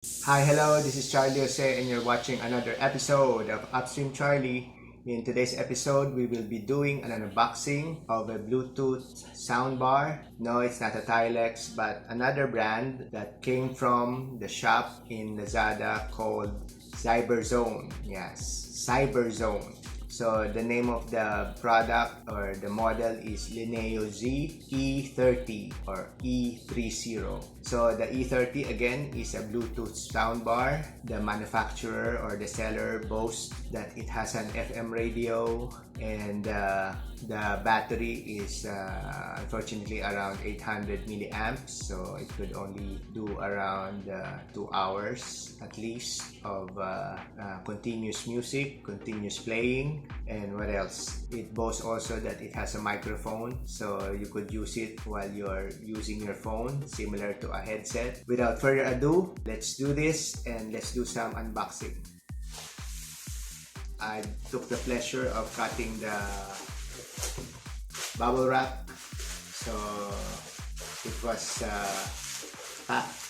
Hi, hello, this is Charlie Jose and you're watching another episode of UpStreamCharlie. In today's episode, we will be doing an unboxing of a Bluetooth soundbar. No, it's not a Tilex, but another brand that came from the shop in Lazada called Cyberzone. Yes, Cyberzone. So the name of the product or the model is Leneo Z E30 or E30. So the E30 again is a Bluetooth soundbar. The manufacturer or the seller boasts that it has an FM radio and the battery is unfortunately around 800 milliamps, so it could only do around 2 hours at least of continuous music, continuous playing. And what else? It boasts also that it has a microphone, so you could use it while you're using your phone, similar to a headset. Without further ado, let's do this and let's do some unboxing. I took the pleasure of cutting the bubble wrap, so it was packed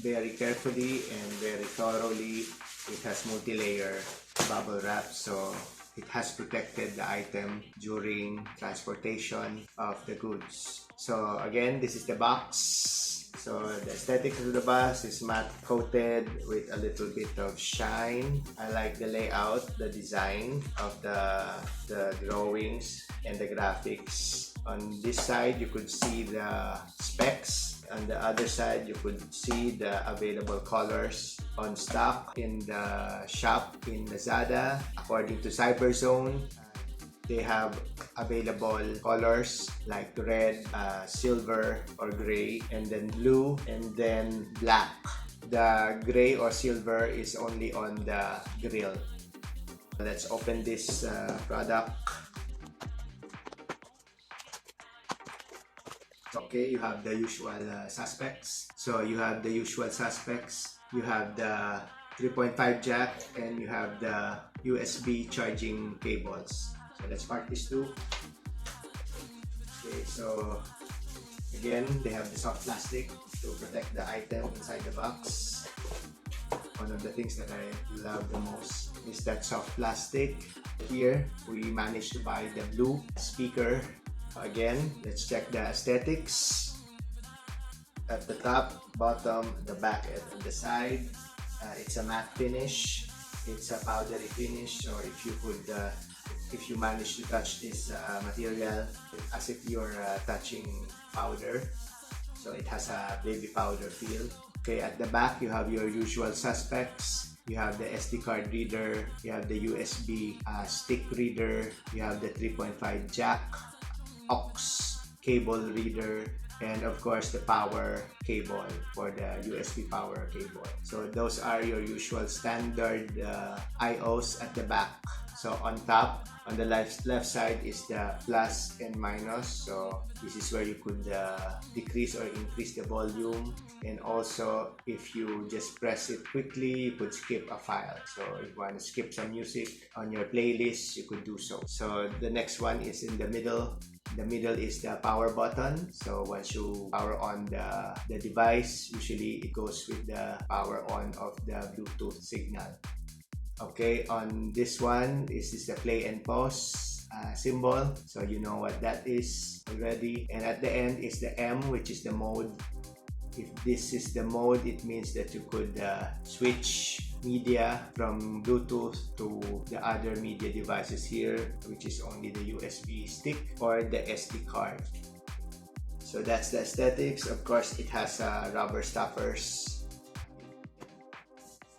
very carefully and very thoroughly. It has multi-layer bubble wrap, so it has protected the item during transportation of the goods. So again, this is the box. So the aesthetics of the box is matte coated with a little bit of shine. I like the layout, the design of the drawings and the graphics. On this side, you could see the specs. On the other side, you could see the available colors on stock in the shop in Lazada. According to Cyberzone, they have available colors like red, silver or gray, and then blue, and then black. The gray or silver is only on the grill. Let's open this product. Okay, you have the usual suspects. So you have the usual suspects. You have the 3.5 jack and you have the USB charging cables. So let's part these two. Okay, so again, they have the soft plastic to protect the item inside the box. One of the things that I love the most is that soft plastic. Here, we managed to buy the blue speaker. Again, let's check the aesthetics. At the top, bottom, the back, and the side. It's a matte finish. It's a powdery finish. So if you manage to touch this material, as if you're touching powder. So it has a baby powder feel. Okay, at the back, you have your usual suspects. You have the SD card reader. You have the USB stick reader. You have the 3.5 jack, aux cable reader, and of course the power cable for the USB power cable. So those are your usual standard IOs at the back. So on top, on the left side is the plus and minus. So this is where you could decrease or increase the volume. And also, if you just press it quickly, you could skip a file. So if you want to skip some music on your playlist, you could do so. So the next one is in the middle. The middle is the power button. So once you power on the device, usually it goes with the power on of the Bluetooth signal. Okay, on this one, this is the play and pause symbol. So you know what that is already. And at the end is the M, which is the mode. If this is the mode, it means that you could switch media from Bluetooth to the other media devices here, which is only the USB stick or the SD card. So that's the aesthetics. Of course, it has rubber stoppers.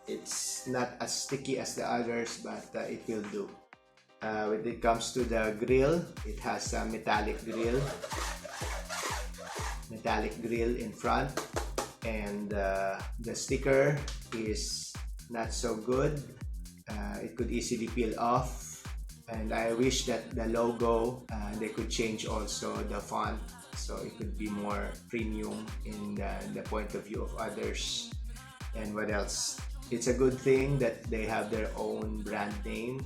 It's not as sticky as the others, but it will do. When it comes to the grill, it has a metallic grill in front, and the sticker is not so good. It could easily peel off, and I wish that the logo they could change also the font so it could be more premium in the point of view of others. And what else? It's a good thing that they have their own brand name.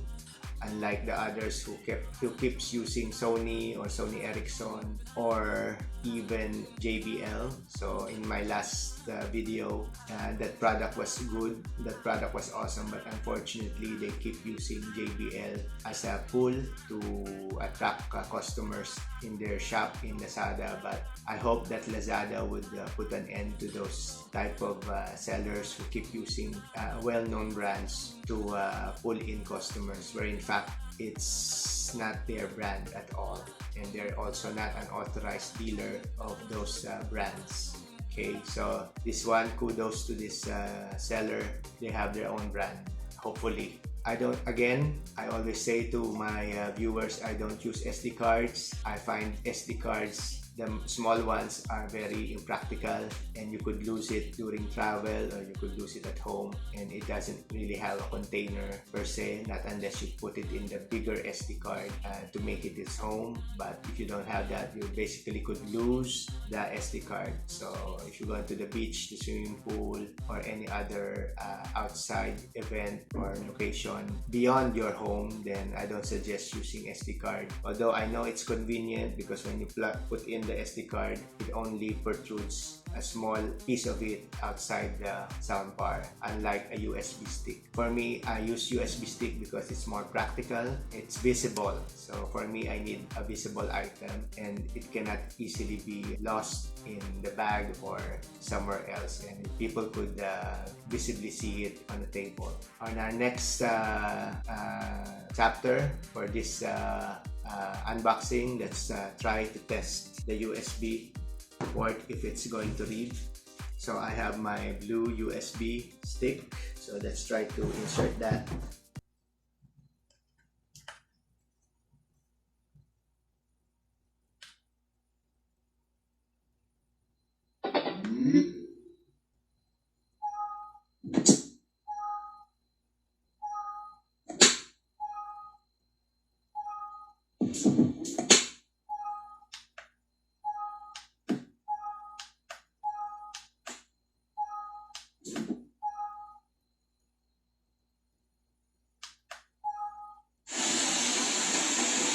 unlike the others who keeps using Sony or Sony Ericsson or even JBL. So in my last video, that product was good, that product was awesome, but unfortunately they keep using JBL as a pull to attract customers in their shop in Lazada. But I hope that Lazada would put an end to those type of sellers who keep using well-known brands to pull in customers, where in fact it's not their brand at all, and they're also not an authorized dealer of those brands. Okay, so this one, kudos to this seller. They have their own brand, hopefully. I always say to my viewers, I don't use SD cards. I find SD cards, the small ones, are very impractical, and you could lose it during travel, or you could lose it at home, and it doesn't really have a container per se, not unless you put it in the bigger SD card to make it its home. But if you don't have that, you basically could lose the SD card. So if you go to the beach, the swimming pool, or any other outside event or location beyond your home, then I don't suggest using SD card. Although I know it's convenient, because when you put in the SD card, it only protrudes a small piece of it outside the soundbar, unlike a USB stick. For me, I use USB stick because it's more practical, it's visible. So for me, I need a visible item, and it cannot easily be lost in the bag or somewhere else, and people could visibly see it on the table. On our next chapter for this unboxing, let's try to test the USB port if it's going to read. So I have my blue USB stick, so let's try to insert that.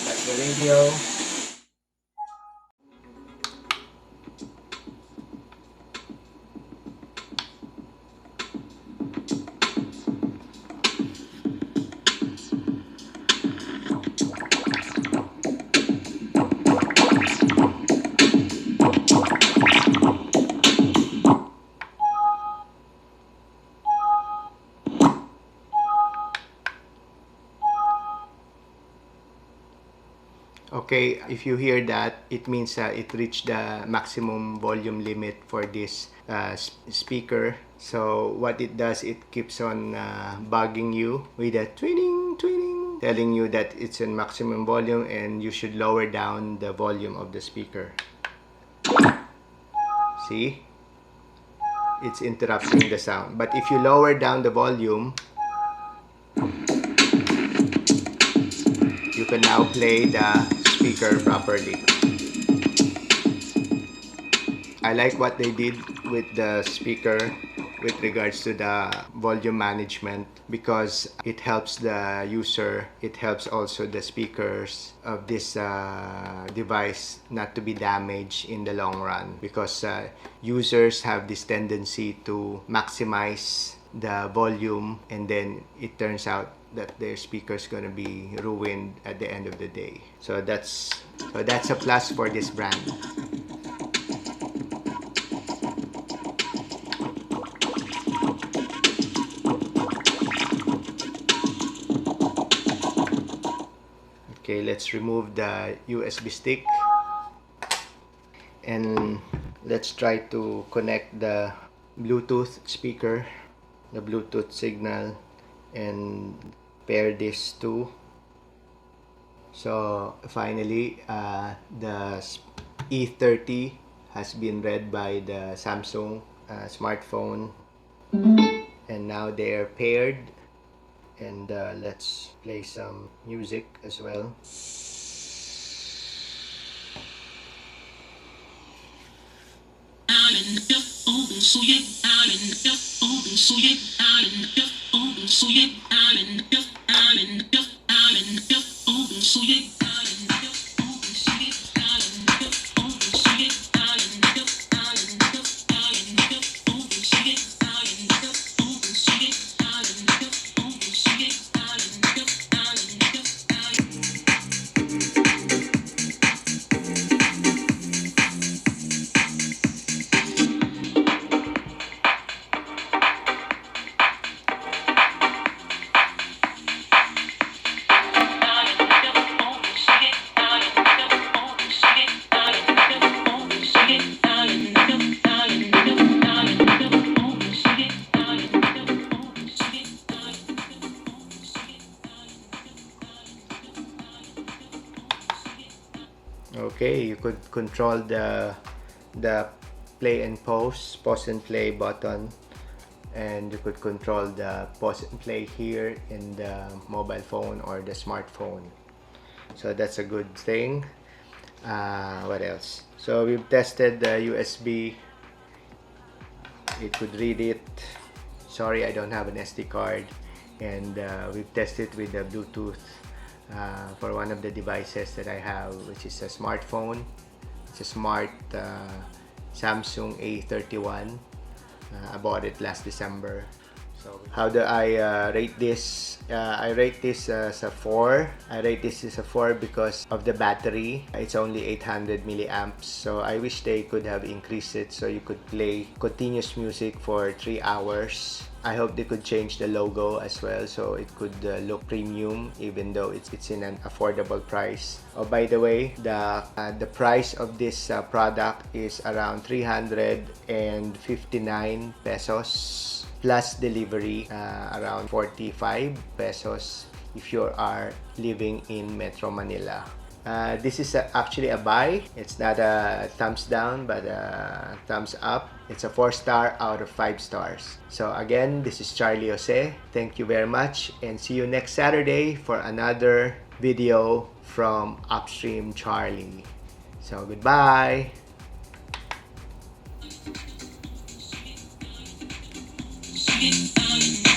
That's the radio. Okay, if you hear that, it means it reached the maximum volume limit for this speaker. So what it does, it keeps on bugging you with a twinning, telling you that it's in maximum volume and you should lower down the volume of the speaker. See? It's interrupting the sound. But if you lower down the volume, you can now play the speaker properly. I like what they did with the speaker with regards to the volume management, because it helps the user, it helps also the speakers of this device not to be damaged in the long run, because users have this tendency to maximize the volume, and then it turns out that their speaker is going to be ruined at the end of the day. So that's a plus for this brand. Okay, let's remove the USB stick, and let's try to connect the Bluetooth speaker, the Bluetooth signal, and pair these two. So finally, the E30 has been read by the Samsung smartphone, and now they are paired. And let's play some music as well. Okay, you could control the play and pause and play button, and you could control the pause and play here in the mobile phone or the smartphone. So that's a good thing. What else? So we've tested the USB. It could read it. Sorry, I don't have an SD card. And we've tested with the Bluetooth for one of the devices that I have, which is a smartphone. It's a smart Samsung A31. I bought it last December. So how do I rate this? I rate this as a 4. I rate this as a 4 because of the battery. It's only 800 milliamps. So I wish they could have increased it so you could play continuous music for 3 hours. I hope they could change the logo as well so it could look premium even though it's in an affordable price. Oh, by the way, the price of this product is around 359 pesos plus delivery, around 45 pesos if you are living in Metro Manila. This is actually a buy. It's not a thumbs down but a thumbs up. It's a 4-star out of 5 stars. So again, this is Charlie Jose. Thank you very much and see you next Saturday for another video from UpStreamCharlie. So goodbye! It's